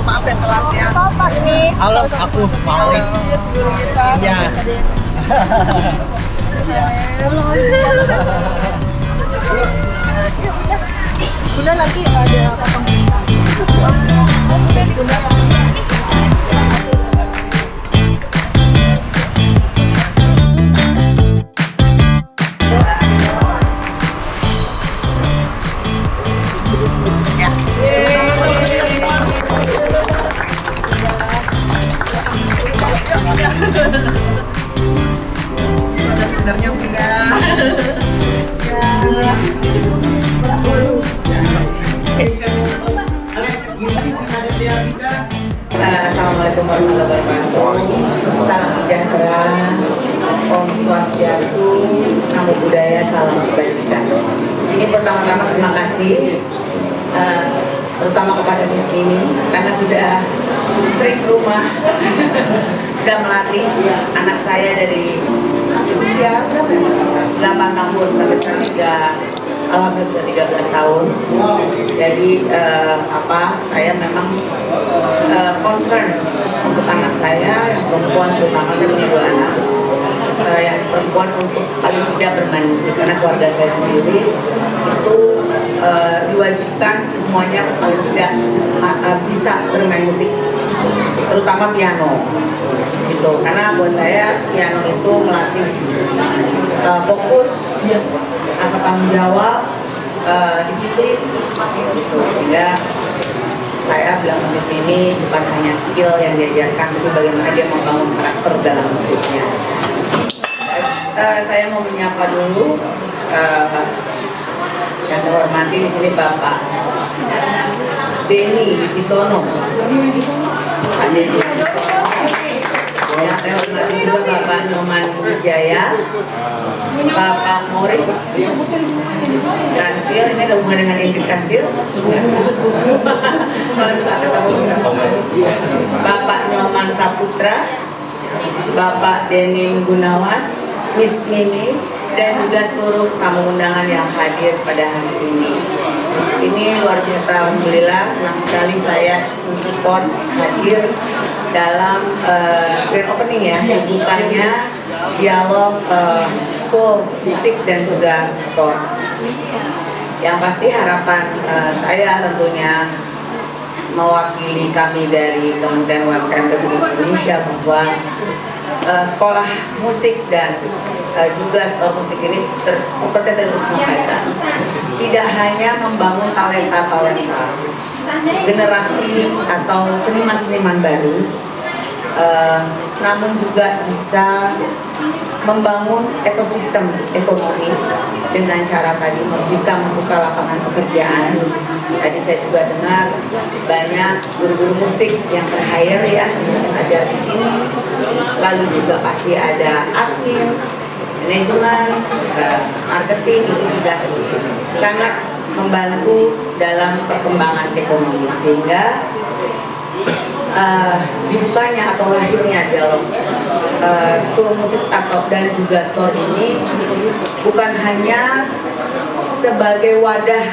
maaf yang telat ya. Apa ini? Halo, aku Malik. Sebelum kita. Iya. Bunda nanti ada potong bintang. Dan Bunda Sebenarnya udah. Assalamualaikum warahmatullahi wabarakatuh. Salam sejahtera, Om Swastiastu, Namo Buddhaya, salam kebajikan. Ini pertama-tama terima kasih, terutama kepada Miss Mimi karena sudah sering ke rumah, sudah melatih anak saya dari usia 8 tahun sampai sekarang alhamdulillah sudah 13 tahun. Jadi saya memang concern untuk anak saya yang perempuan, terutama saya punya 2 anak yang perempuan, untuk paling tidak bermain musik karena keluarga saya sendiri itu diwajibkan semuanya paling tidak bisa bermain musik, terutama piano gitu. Karena buat saya piano itu melatih fokus, rasa tanggung jawab, disiplin gitu. Sehingga saya bilang di sini bukan hanya skill yang diajarkan, tapi bagaimana dia membangun karakter dalam hidupnya. Saya mau menyapa dulu yang saya hormati di sini Bapak Denny Wibisono. Pak Denny Wibisono. Yang saya hormati juga Bapak Nyoman Wijaya, Bapak Moritz Kansil. Ini ada hubungan dengan Ingrid Kansil. Soalnya suka ketemu. Bapak Nyoman Saputra, Bapak Denin Gunawan, Miss Mimi, dan juga seluruh tamu undangan yang hadir pada hari ini. Ini luar biasa, alhamdulillah, senang sekali saya support hadir dalam grand opening ya, bukannya dialog school musik dan juga store. Yang pasti harapan saya tentunya mewakili kami dari Kementerian UMKM Republik Indonesia bahwa sekolah musik dan juga store musik ini seperti yang tadi saya sampaikan, tidak hanya membangun talenta-talenta generasi atau seniman-seniman baru, namun juga bisa membangun ekosistem ekonomi dengan cara tadi bisa membuka lapangan pekerjaan. Tadi saya juga dengar banyak guru-guru musik yang ter-hire ya ada di sini. Lalu juga pasti ada admin, manajemen, marketing, itu sudah sangat membantu dalam perkembangan ekonomi, sehingga dibukanya atau lahirnya dialog school musik dan juga store ini bukan hanya sebagai wadah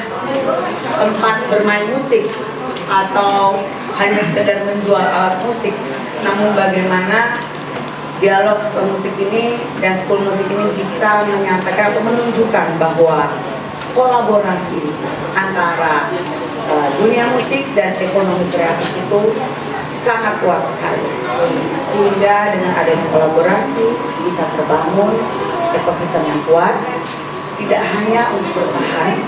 tempat bermain musik atau hanya sekedar menjual alat musik, namun bagaimana dialog school musik ini dan school musik ini bisa menyampaikan atau menunjukkan bahwa kolaborasi antara dunia musik dan ekonomi kreatif itu sangat kuat sekali, sehingga dengan adanya kolaborasi bisa terbangun ekosistem yang kuat, tidak hanya untuk bertahan,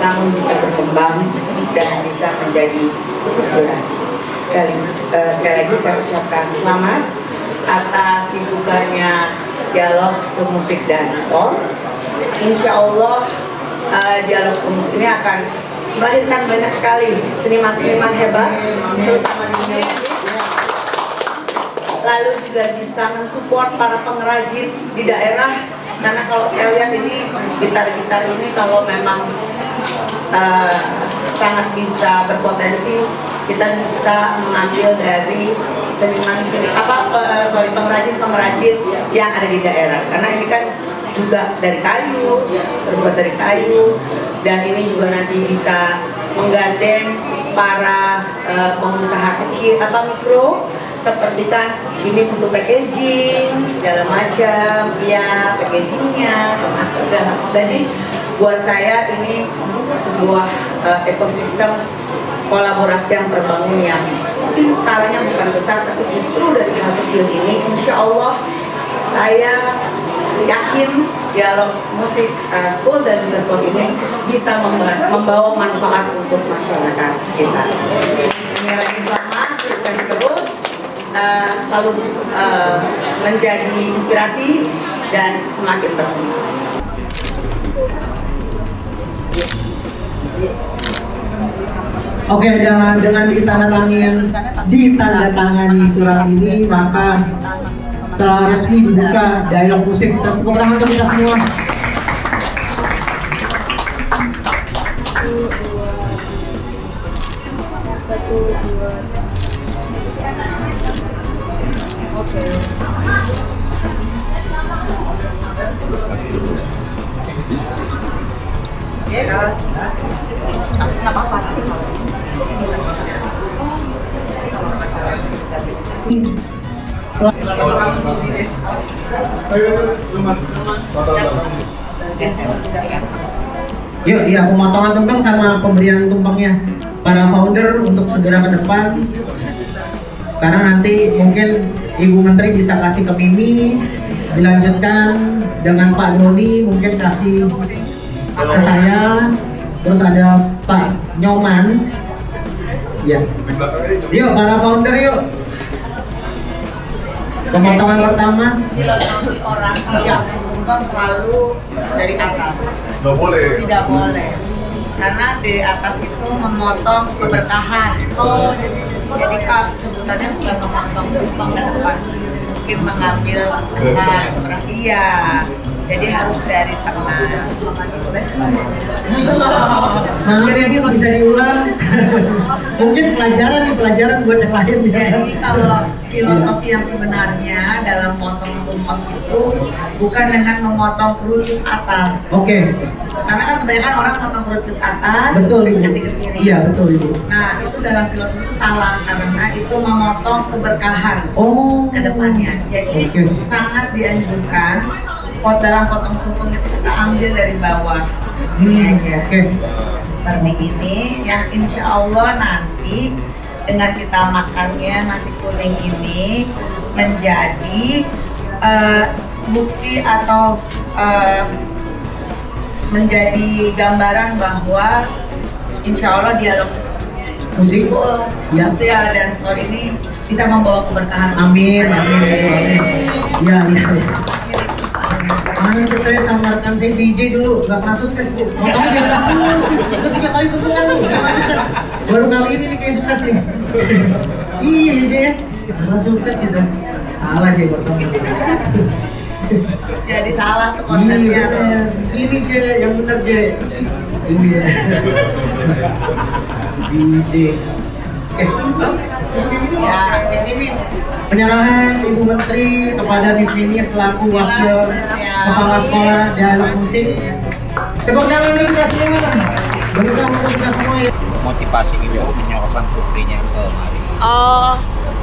namun bisa berkembang dan bisa menjadi inspirasi. Sekali lagi saya ucapkan selamat atas dibukanya dialog school musik dan store. Insya Allah dialog school musik ini akan melahirkan banyak sekali seniman-seniman hebat, terutama di Indonesia. Lalu juga bisa mensupport para pengrajin di daerah, karena kalau saya lihat ini gitar-gitar ini kalau memang sangat bisa berpotensi, kita bisa mengambil dari pengrajin yang ada di daerah, karena ini kan juga dari kayu, terbuat dari kayu, dan ini juga nanti bisa menggandeng para pengusaha kecil mikro, seperti kan ini butuh packaging segala macam, ya packagingnya, kemasan. Jadi buat saya ini sebuah ekosistem kolaborasi yang terbangun yang mungkin skalanya bukan besar, tapi justru dari hal kecil ini, insya Allah saya yakin dialog musik school dan juga store ini bisa membawa manfaat untuk masyarakat sekitar. Ini lagi selamat, sukses terus, selalu menjadi inspirasi dan semakin berkembang. Oke, dengan ditandatangani surat ini, maka telah resmi dibuka dialog musik. Tepuk tangan untuk kita semua. Yuk, iya, pemotongan tumpeng sama pemberian tumpengnya para founder untuk segera ke depan, karena nanti mungkin Ibu Menteri bisa kasih ke Mimi, dilanjutkan dengan Pak Doni, mungkin kasih ke saya, terus ada Pak Nyoman. Ya, yuk para founder yuk. Pemotongan pertama. Filosofi orang yang tumpeng selalu dari atas. Nggak boleh. Tidak boleh. Karena di atas itu memotong keberkahan. Jadi kan sebutannya bukan memotong tumpeng ke depan, mungkin mengambil perhatian. Jadi harus dari tengah. Ini bisa diulang. Mungkin pelajaran buat yang lain. Jadi kalau filosofi yang sebenarnya dalam potong tumpeng itu bukan dengan memotong kerucut atas. Oke. Karena kan kebanyakan orang potong kerucut atas, Betul Ibu. kasih ke kiri. Iya betul Ibu. Nah itu dalam filosofi itu salah, karena itu memotong keberkahan Oh. ke depannya. Jadi Oke. sangat dianjurkan dalam potong tumpeng itu kita ambil dari bawah. Ini aja. Oke. Seperti ini, yang insya Allah nanti dengan kita makannya nasi kuning ini menjadi bukti atau menjadi gambaran bahwa insya Allah dialog Musik. Ya. usia dan store ini bisa membawa keberkahan. Amin. Iya. Nanti saya samarkan, saya DJ dulu, nggak pernah sukses Bu. Kamu di atas dulu, udah 3 kali tumpulkan Bu, nggak pernah sukses. Baru kali ini nih kayak sukses nih. Iya DJ ya, nggak pernah sukses gitu. Salah J buat kamu. Jadi salah tuh Iya konsepnya. bener. Ini J, yang bener J. Iya. DJ. Ya, Miss Mimi. Penyerahan Ibu Menteri kepada Miss Mimi selaku Wakil Kepala Sekolah Dialog Musik. Tepuk tangan untuk kita semua. Tepuk tangan untuk kita semua ya. Motivasi ibu menyerahkan putrinya ke mari. Oh,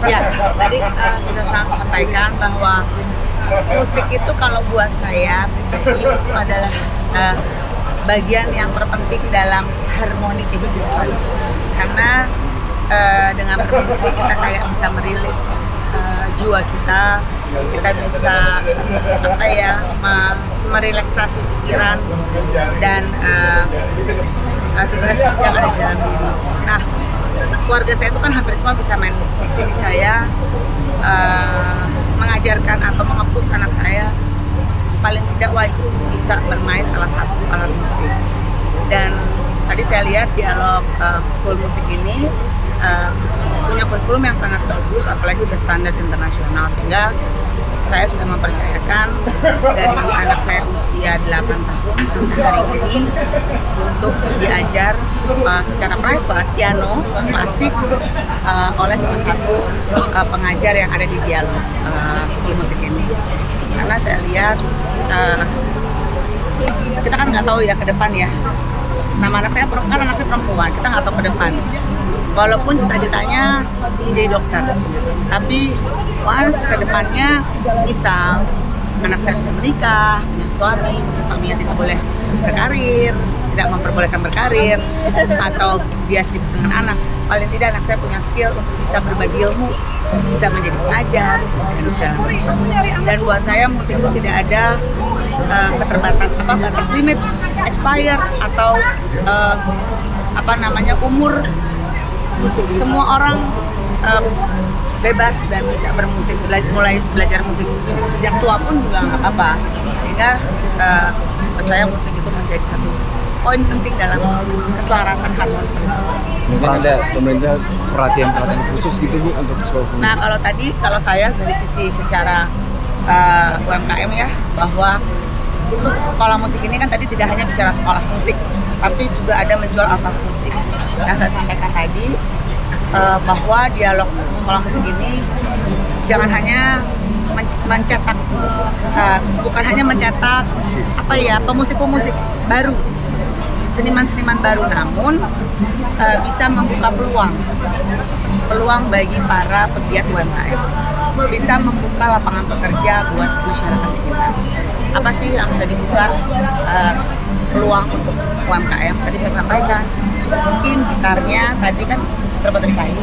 ya. Tadi sudah saya sampaikan bahwa musik itu kalau buat saya pribadi adalah bagian yang terpenting dalam harmoni kehidupan. Karena dengan bermusik kita kayak bisa merilis jiwa kita bisa merelaksasi pikiran dan stres yang ada di dalam diri. Nah, keluarga saya itu kan hampir semua bisa main musik, jadi saya mengajarkan atau mengepus anak saya paling tidak wajib bisa bermain salah satu alat musik. Dan tadi saya lihat dialog school musik ini punya kurikulum yang sangat bagus, apalagi udah standar internasional, sehingga saya sudah mempercayakan dari anak saya usia 8 tahun sampai hari ini untuk diajar secara private piano klasik oleh salah satu pengajar yang ada di dialog school musik ini. Karena saya lihat kita kan nggak tahu ya ke depan ya nama anak saya kan anak saya perempuan, kita nggak tahu ke depan. Walaupun cita-citanya ingin jadi dokter, tapi once ke depannya misal anak saya sudah menikah, punya suami, suaminya tidak boleh berkarir, tidak memperbolehkan berkarir, atau dia sibuk dengan anak, paling tidak anak saya punya skill untuk bisa berbagi ilmu, bisa menjadi pengajar, dan segala macam. Dan buat saya musik itu tidak ada batas limit, expire atau umur musik. Semua orang bebas dan bisa bermusik, mulai belajar musik sejak tua pun juga nggak apa-apa. Sehingga percaya musik itu menjadi satu poin penting dalam keselarasan harmoni. Mungkin ada pemerintah perhatian khusus gitu Bu untuk sekolah musik. Nah kalau saya dari sisi secara UMKM ya, bahwa sekolah musik ini kan tadi tidak hanya bicara sekolah musik, tapi juga ada menjual alat musik. Yang saya sampaikan tadi bahwa dialog sekolah musik ini jangan hanya mencetak, bukan hanya mencetak pemusik-pemusik baru, seniman-seniman baru, namun bisa membuka peluang bagi para pegiat UMKM, bisa membuka lapangan pekerja buat masyarakat sekitar. Apa sih yang bisa dibuka peluang untuk UMKM? Tadi saya sampaikan, mungkin gitarnya tadi kan terbuat dari kayu,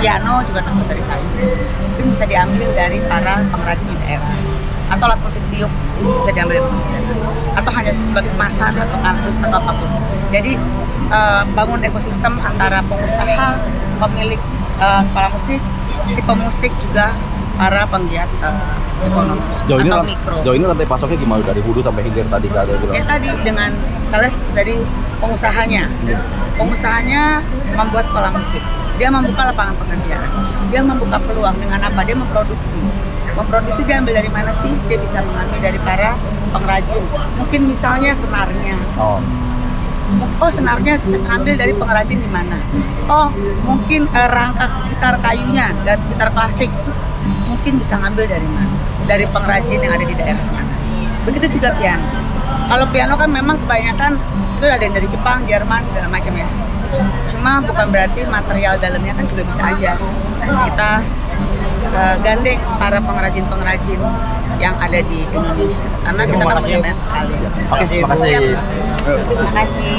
piano juga terbuat dari kayu, mungkin bisa diambil dari para pengrajin di daerah, atau alat musik tiup bisa diambil dari mereka, atau hanya sebagai kemasan atau kardus atau apapun. Jadi bangun ekosistem antara pengusaha, pemilik sekolah musik, si pemusik juga para penggiat ekonomi atau mikro. Sejauh ini rantai pasoknya gimana dari hulu sampai hilir tadi nggak ada bilang? Ya tadi dengan misalnya seperti tadi pengusahanya membuat sekolah musik, dia membuka lapangan pekerjaan, dia membuka peluang dengan apa? Dia memproduksi dia ambil dari mana sih? Dia bisa mengambil dari para pengrajin. Mungkin misalnya senarnya. Senarnya ambil dari pengrajin di mana? Mungkin rangka gitar kayunya, gitar klasik. Mungkin bisa ngambil dari mana? Dari pengrajin yang ada di daerah mana. Begitu juga piano. Kalau piano kan memang kebanyakan itu ada yang dari Jepang, Jerman, segala macam ya. Cuma bukan berarti material dalamnya kan juga bisa aja kita gandeng para pengrajin-pengrajin yang ada di Indonesia. Karena kita kan punya banyak sekali. Oke, makasih. Terima kasih.